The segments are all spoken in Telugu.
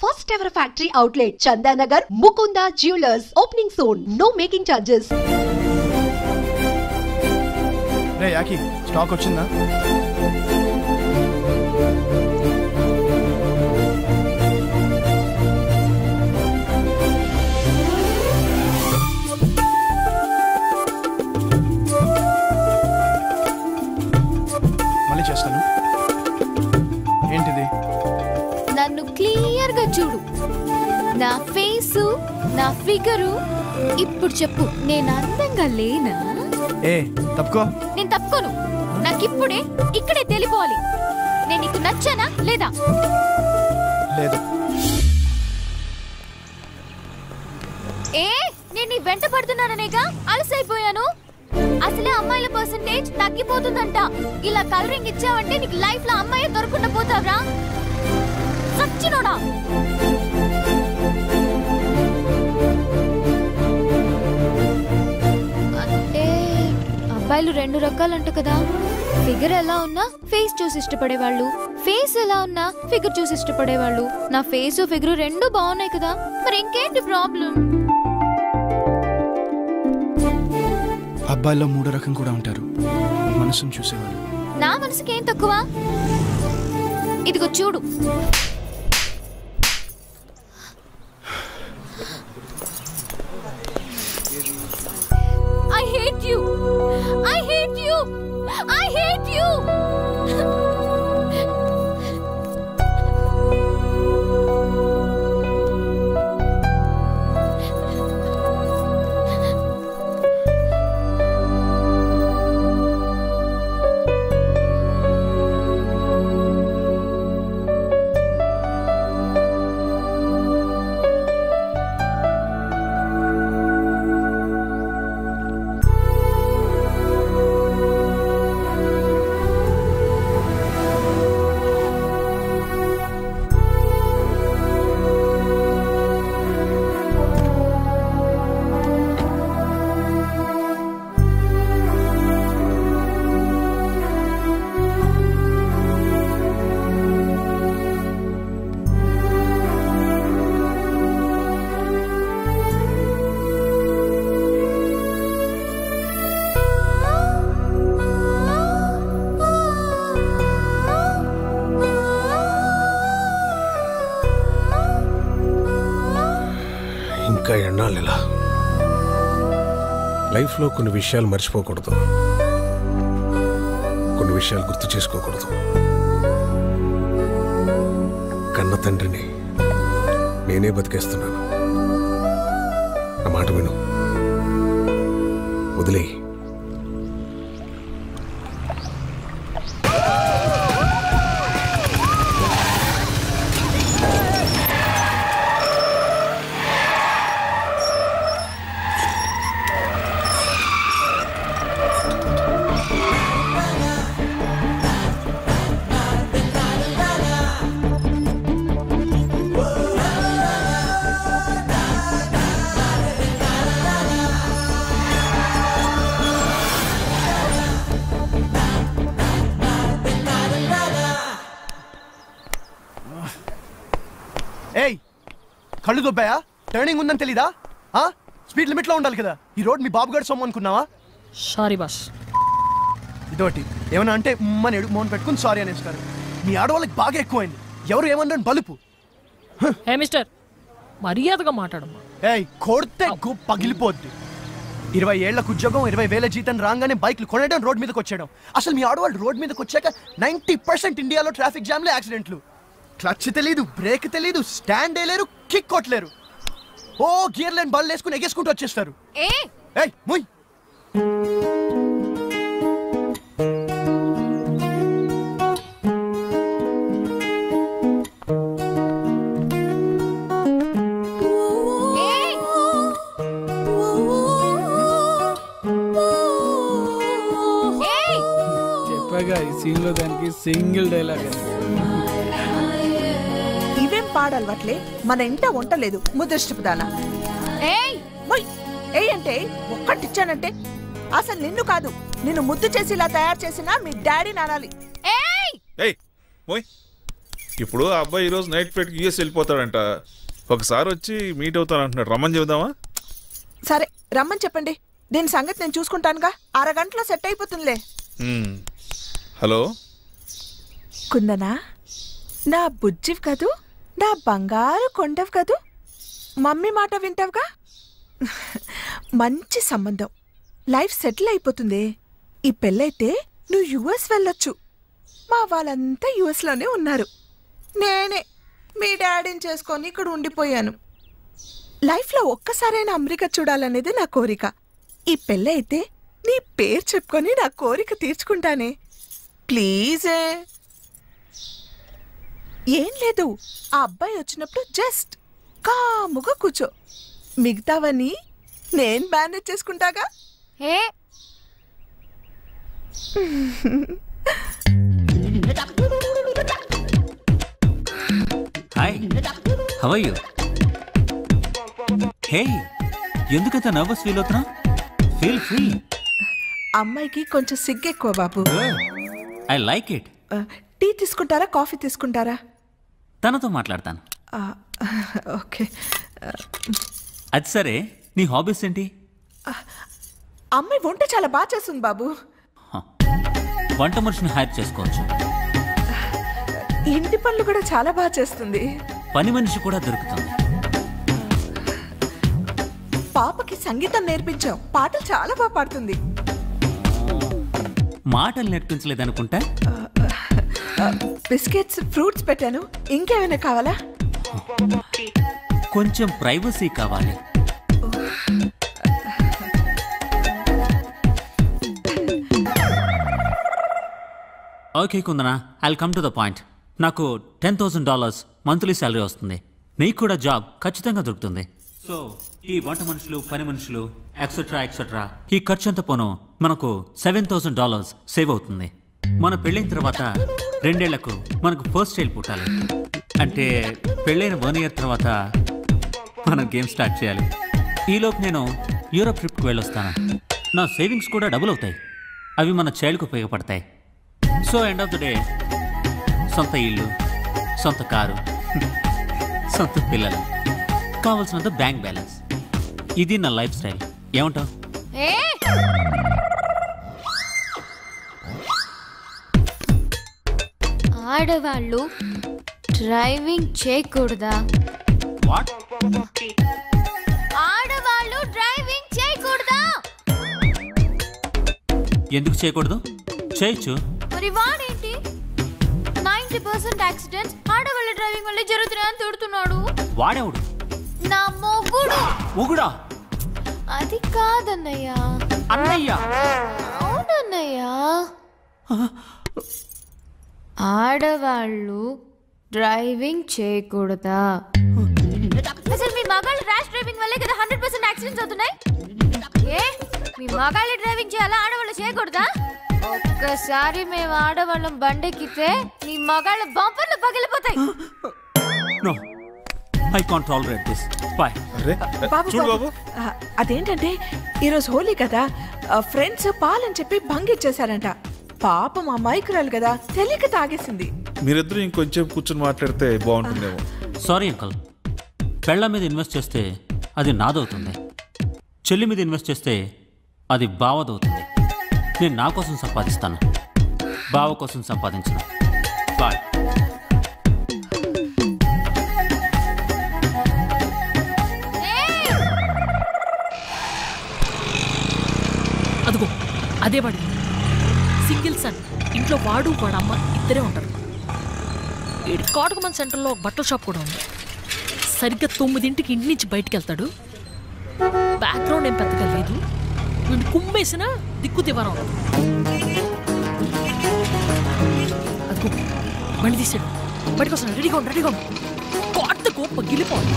First ever factory outlet, Chandanagar, Mukunda Jewelers. Opening soon. No making charges. Hey, Yaki, stock వచ్చిందా? మళ్ళీ చేస్తాను. ఏంటిది? నన్ను క్లియర్ గా చూడు. నా ఫేసు, నా ఫిగరు. ఇప్పుడు చెప్పు, నేను అందంగా లేనా? ఏ తప్పుకో. నేను తప్పుకోను. నాకిప్పుడే ఇక్కడే తెలిపోవాలి. నేను నీకు నచ్చానా లేదా? లేదు. ఏ నేను నీ వెంట పడుతున్నాననేగా అలసైపోయాను. అసలే అమ్మాయిల పర్సెంటేజ్ తగ్గిపోతుందంట. ఇలా కలరింగ్ ఇచ్చావంటే నీకు లైఫ్ లో అమ్మాయి దొరకకుండా పోతావురా. సచ్చినోడా. అంటే అబ్బాయిలు రెండు రకాలంట కదా. ఫిగర్ ఎలా ఉన్నా ఫేస్ చూసి ఇష్టపడేవాళ్ళు, ఫేస్ ఎలా ఉన్నా ఫిగర్ చూసి ఇష్టపడేవాళ్ళు. నా ఫేస్ ఫిగర్ రెండు బాగున్నాయి కదా, మరి ఇంకేంటి ప్రాబ్లం? అబ్బాయిల్లో మూడో రకం కూడా ఉంటారు, మనసును చూసేవాళ్ళు. నా మనసుకి ఏం తక్కువ? ఇదిగో చూడు. I hate you. I hate you. I hate you. ఇంకా ఎన్నాళ్ళిలా లైఫ్లో కొన్ని విషయాలు మర్చిపోకూడదు, కొన్ని విషయాలు గుర్తు చేసుకోకూడదు. కన్న తండ్రిని నేనే బతికేస్తున్నాను. నా మాట విను, వదిలే. ఏయ్, కళ్ళు దొబ్బాయా? టర్నింగ్ ఉందని తెలీదా? స్పీడ్ లిమిట్లో ఉండాలి కదా. ఈ రోడ్ మీ బాబు గారు సొమ్ము అనుకున్నావా? Sorry boss. ఇదోటి ఏమన్నా అంటే మన ఎడుగు మోన్ పెట్టుకుని సారీ అనేస్తారు. మీ ఆడవాళ్ళకి బాగా ఎక్కువైంది. ఎవరు ఏమన్నారని బలుపు. హే మిస్టర్, మర్యాదగా మాట్లాడమ్మా. ఏయ్, కొడితే పగిలిపోద్ది. 20 ఏళ్లకు ఉద్యోగం, 20,000 జీతం రాగానే బైక్లు కొనడం, రోడ్ మీదకి వచ్చేయడం. అసలు మీ ఆడవాళ్ళు రోడ్ మీదకి వచ్చాక 90% ఇండియాలో ట్రాఫిక్ జామ్లే యాక్సిడెంట్లు. క్లచ్ తెలీదు, బ్రేక్ తెలీదు, స్టాండ్ వేయలేరు, కిక్ కొట్టలేరు. ఓ గియర్ లైన్ బళ్ళు వేసుకుని ఎగేసుకుంటూ వచ్చేస్తారు. ఏయ్ ముయ్. చెప్పాగా ఈ సీన్ లో దానికి సింగిల్ డైలాగ్. ఇవేం పాడల్వట్లే, మన ఇంట వంటలేదు ముదృష్టపుదానా. అంటే ఒక్కటిచ్చానంటే అసలు నిన్ను కాదు, నిన్ను ముద్దు చేసి ఇలా తయారు చేసినా మీ డాడీ నానాలి. ఇప్పుడు ఆ అబ్బాయి ఈరోజు నైట్ ఫ్లైట్కి యూఎస్ వెళ్ళిపోతాడంట. ఒకసారి వచ్చి మీట్ అవుతాను అంటున్నాడు. రమ్మని చెబుదామా? సరే రమ్మని చెప్పండి, దీని సంగతి నేను చూసుకుంటానుగా. అరగంటలో సెట్ అయిపోతుందిలే. హలో కుందనా, నా బుజ్జివి కదూ, నా బంగారు కొండవు కదూ, మమ్మీ మాట వింటావుగా. మంచి సంబంధం, లైఫ్ సెటిల్ అయిపోతుంది. ఈ పెళ్ళైతే నువ్వు యుఎస్ వెళ్ళొచ్చు. మా వాళ్ళంతా యుఎస్లోనే ఉన్నారు. నేనే మీ డాడీని చేసుకొని ఇక్కడ ఉండిపోయాను. లైఫ్లో ఒక్కసారైనా అమెరికా చూడాలనేది నా కోరిక. ఈ పెళ్ళైతే నీ పేరు చెప్పుకొని నా కోరిక తీర్చుకుంటానే. ప్లీజే. ఏం లేదు, ఆ అబ్బాయి వచ్చినప్పుడు జస్ట్ కాముగా కూర్చో, మిగతావని నేను మేనేజ్ చేసుకుంటాగా. Hi, how are you? Hey, ఎందుకంత నర్వస్ ఫీల్ అవుతున్నా? Feel free. అమ్మాయికి కొంచెం సిగ్గెక్కువ బాబు. I like it. టీ తీసుకుంటారా, కాఫీ తీసుకుంటారా? తనతో మాట్లాడతాను. ఓకే. అది సరే, నీ హాబీస్ ఏంటి? అమ్మాయి వంట చాలా బాగా చేస్తుంది బాబు. వంట మనిషిని హైర్ చేసుకోవచ్చు. ఇంటి పనులు కూడా చాలా బాగా చేస్తుంది. పని మనిషి కూడా దొరుకుతుంది. పాపకి సంగీతం నేర్పించాం, పాటలు చాలా బాగా పాడుతుంది. మాటలు నేర్పించలేదనుకుంటా. బిస్కెట్స్, ఫ్రూట్స్ పెట్టాను. ఇంకేమైనా కావాలా? కొంచెం ప్రైవసీ కావాలి. Okay Kundana, I'll come to the point. నాకు $10,000 మంత్లీ శాలరీ వస్తుంది. నీకు కూడా జాబ్ ఖచ్చితంగా దొరుకుతుంది. సో ఈ వంట మనుషులు, పని మనుషులు, ఎక్సెట్రా ఎక్సెట్రా, ఈ ఖర్చు అంతా పోను మనకు $7,000 సేవ్ అవుతుంది. మన పెళ్ళైన తర్వాత 2 ఏళ్లకు మనకు ఫస్ట్ చైల్డ్ పుట్టాలి. అంటే పెళ్ళైన 1 ఇయర్ తర్వాత మనం గేమ్ స్టార్ట్ చేయాలి. ఈలోపు నేను యూరోప్ ట్రిప్కి వెళ్ళొస్తాను. నా సేవింగ్స్ కూడా డబుల్ అవుతాయి. అవి మన చైల్డ్కి ఉపయోగపడతాయి. So end of the day సొంత ఇల్లు, సొంత కారు, సొంత పిల్లలు, కావాల్సినంత బ్యాంక్ బ్యాలెన్స్. ఇది నా లైఫ్ స్టైల్. ఏమంటావు? ఆడవాళ్ళు డ్రైవింగ్ చేయకూడదా? వాట్? ఆడవాళ్ళు డ్రైవింగ్ చేయకూడదా? ఎందుకు చేయకూడదు? చేయొచ్చు. మరి వాడేంటి 90% యాక్సిడెంట్స్ ఆడవాళ్ళ డ్రైవింగ్ వల్లే జరుగుతున్నాయని తిడుతున్నాడు. వాడేవుడు? నా మొగుడు. మొగుడా? అది కాదన్నయ్య. అన్నయ్య? అవునన్నయ్య. ఆడవాళ్ళు డ్రైవింగ్ చేయకూడదా? అసలు మీ మగాళ్ళు ర్యాష్ డ్రైవింగ్ వల్లే కదా 100% యాక్సిడెంట్స్ అవుతున్నాయి. ఏ మీ మగాళ్ళు డ్రైవింగ్ చేయాలా, ఆడవాళ్ళు చేయకూడదా? ఒక్కసారి మేము ఆడవాళ్ళం బండెక్కితే మీ మగాళ్ళ బంపర్లు పగిలిపోతాయి. No, I can't tolerate this. Bye. చూడు బాబు, అదేంటంటే ఈరోజు హోలీ కదా, ఫ్రెండ్స్ పాలని చెప్పి భంగిచ్చేశారంట. పాపం అమాయకురాలు కదా, తెలియక తాగేసింది. మీరిద్దరు ఇంకొంచెం కూర్చొని మాట్లాడితే బాగుంటుందేమో. Sorry uncle. పెళ్ళ మీద ఇన్వెస్ట్ చేస్తే అది నాదవుతుంది. చెల్లి మీద ఇన్వెస్ట్ చేస్తే అది బావదవుతుంది. నేను నా కోసం సంపాదిస్తాను, బావ కోసం సంపాదించను. బాయ్. అదిగో అదే వాడి సింగిల్ సన్. ఇంట్లో వాడు వాడు అమ్మ ఇద్దరే ఉంటారు. వీడి కాటకమన్ సెంటర్లో బట్టల షాప్ కూడా ఉంది. సరిగ్గా 9ంటికి ఇంటి నుంచి బయటికి వెళ్తాడు. బ్యాక్గ్రౌండ్ ఏం పెద్దగా లేదు. వీడిని కుమ్మేసినా దిక్కు దివారం. అదిగో బండి తీసాడు. బయటకు వస్తాడు. రెడీగా ఉండు, రెడీగా ఉండు. కాట్ గొప్ప గిలిపోవాలి.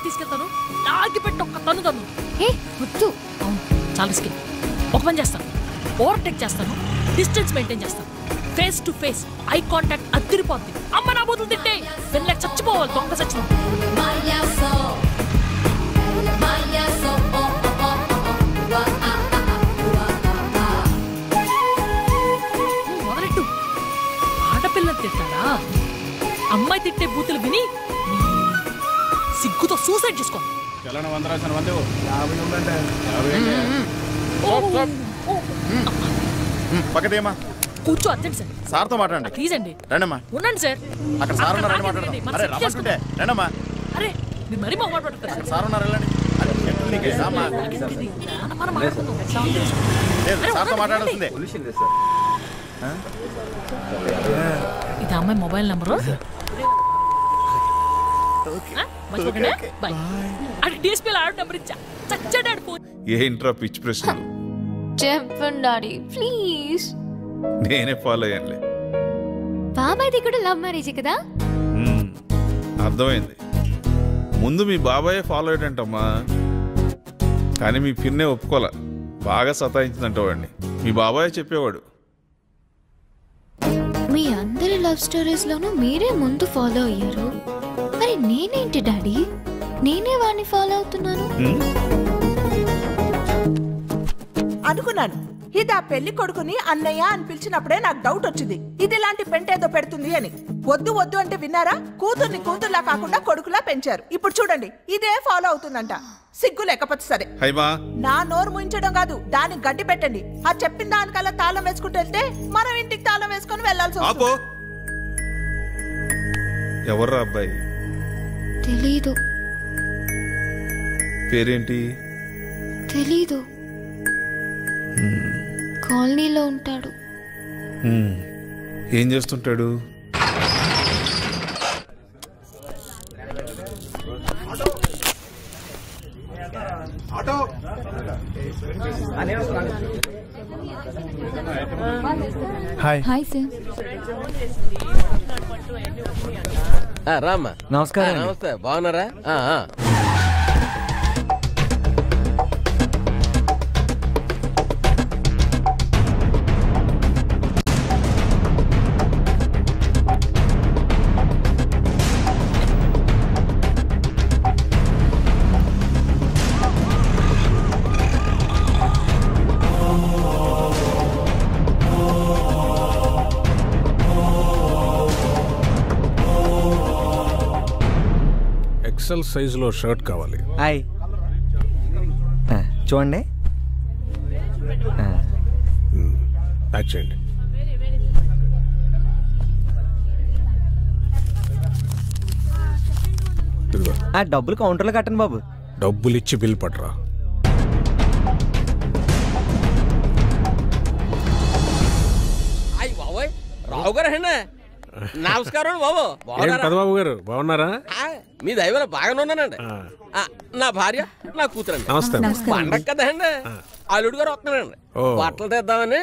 తీసుకెళ్తాను, లాగి పెట్టి ఒక్క తను తను. ఏ వద్దు. అవును, చాలా స్కిల్. ఒక పని చేస్తాను, ఓవర్టేక్ చేస్తాను, డిస్టెన్స్ మెయింటైన్ చేస్తాను. Face to face eye contact అదిరిపోద్ది. అమ్మ నా బూతులు తిట్టే వెళ్ళక చచ్చిపోవాలి దొంగ సచ్చినా. మొదలెట్టు. ఆడపిల్లని తిట్టారా? అమ్మాయి తిట్టే బూతులు విని సిగ్గుతో సూసైడ్ చేసుకో. పక్కదేమా కూర్చో. Urgent sir. సార్తో మాట్లాడండి. ప్లీజ్ అండి. రండమ్మా. ఉండండి సార్. అక్కడ సార్ ఉన్నారని మాట్లాడండి. అరే రమ్మంటుంటే రండమ్మా. అరే మీరు మరీ మొహమాట పట్టుకుంటారు. సార్ ఉన్నారు వెళ్ళండి. సార్తో మాట్లాడాల్సిందే. ఇది అమ్మాయి మొబైల్ నంబరు. ఏంట్రా పిచ్చి ప్రశ్న? చెప్పండి డాడీ ప్లీజ్. నేనే ఫాలో అయ్యానులే. బాబాయ్ది కూడా లవ్ మ్యారేజ్ కదా? అర్థమైంది. ముందు మీ బాబాయే ఫాలో అయ్యాడంటమ్మా, కానీ మీ పిన్నే ఒప్పుకోలే. బాగా సతాయించిందంట వాడిని. మీ బాబాయే చెప్పేవాడు. మీ అందరి లవ్ స్టోరీస్ లోనూ మీరే ముందు ఫాలో అయ్యారు. మరి నేనేంటి డాడీ? నేనే వాడిని ఫాలో అవుతున్నాను అనుకున్నాను. ఇది ఆ పెళ్లి కొడుకుని అన్నయ్య అని పిలిచినప్పుడే నాకు డౌట్ వచ్చింది. ఇది ఇలాంటి పెంటేదో పెడుతుంది అని. వద్దు వద్దు అంటే విన్నారా? కూతుర్ని కూతుర్లా కాకుండా కొడుకులా పెంచారు. ఇప్పుడు చూడండి ఇదే ఫాలో అవుతుందంట. సిగ్గు లేకపోతే సరే. నా నోరు ముయించడం కాదు, దానికి గడ్డి పెట్టండి. ఆ చెప్పిన దానికల్లా తాళం వేసుకుంటూ వెళ్తే మనం ఇంటికి తాళం వేసుకుని వెళ్లాల్సి వస్తుంది. ఎవర్రా అబ్బాయి? తెలీదు. పేరేంటి? తెలీదు. కాలనీలో ఉంటాడు. ఏం చేస్తుంటాడు? హాయ్. Hi sir. రామ్మా. నమస్కారం. నమస్తే. బాగున్నారా? ఎక్సెల్ సైజులో షర్ట్ కావాలి. చూడండి. ప్యాక్ చేయండి. డబ్బులు కౌంటర్లో కట్టండి బాబు. డబ్బులు ఇచ్చి బిల్ పట్టరా. అయ్యి బాబోయ్, రావు గారు అండి. నమస్కారం బాబు. పెదబాబు గారు బాగున్నారా? మీ దైవం బాగానే ఉన్నానండి. నా భార్య నా కూతురండి. పండగ కదా అండి. అల్లుడు గారు వస్తున్నానండి. బట్టలు తెద్దామని.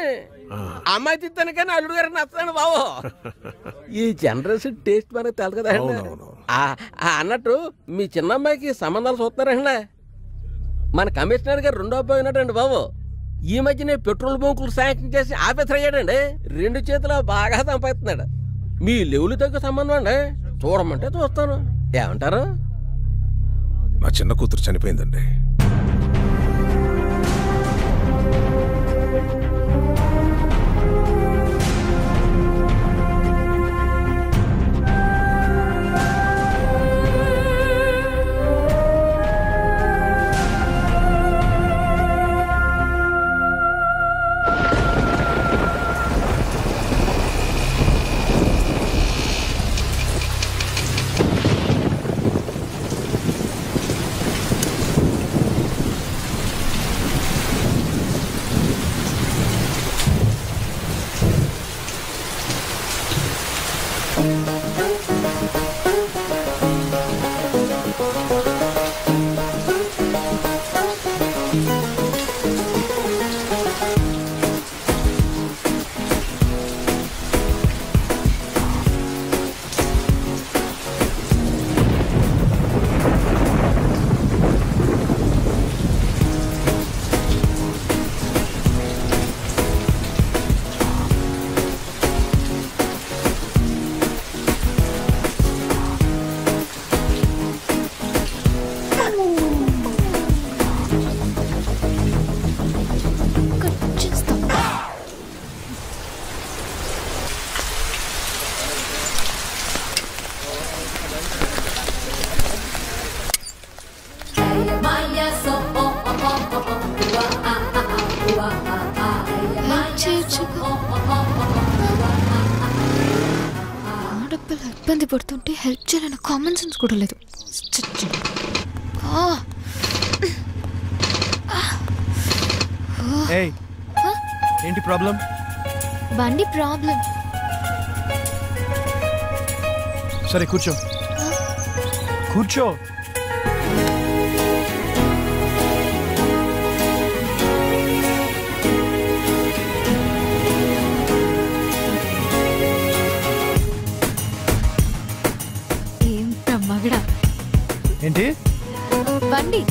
అమ్మాయి తిత్తాను కానీ అల్లుడు గారికి నచ్చాను బాబు. ఈ జనరేషన్ టేస్ట్ మనకి తెలదు కదా అండి. అన్నట్టు మీ చిన్న అమ్మాయికి సంబంధాలు చూస్తున్నారండి. మన కమిషనర్ గారు రెండో అబ్బాయి ఉన్నాడండి బాబు. ఈ మధ్యనే పెట్రోల్ బంకులు శాంక్షన్ చేసి ఆఫీసర్ అయ్యాడండి. 2 చేతులు బాగా సంపాదిస్తున్నాడు. మీ లెవెల్ తగ్గ సంబంధం అండి. చూడమంటే చూస్తాను. ఏమంటారు? నా చిన్న కూతురు చనిపోయిందండి. ఇబ్బంది పడుతుంటే హెల్ప్ చేయాలన్న కామన్ సెన్స్ కూడా లేదు. ఏయ్, ఏంటి ప్రాబ్లం? బండి ప్రాబ్లం. సరే కూర్చో. కూర్చో. ఏంట మగడా ఏంటి బండి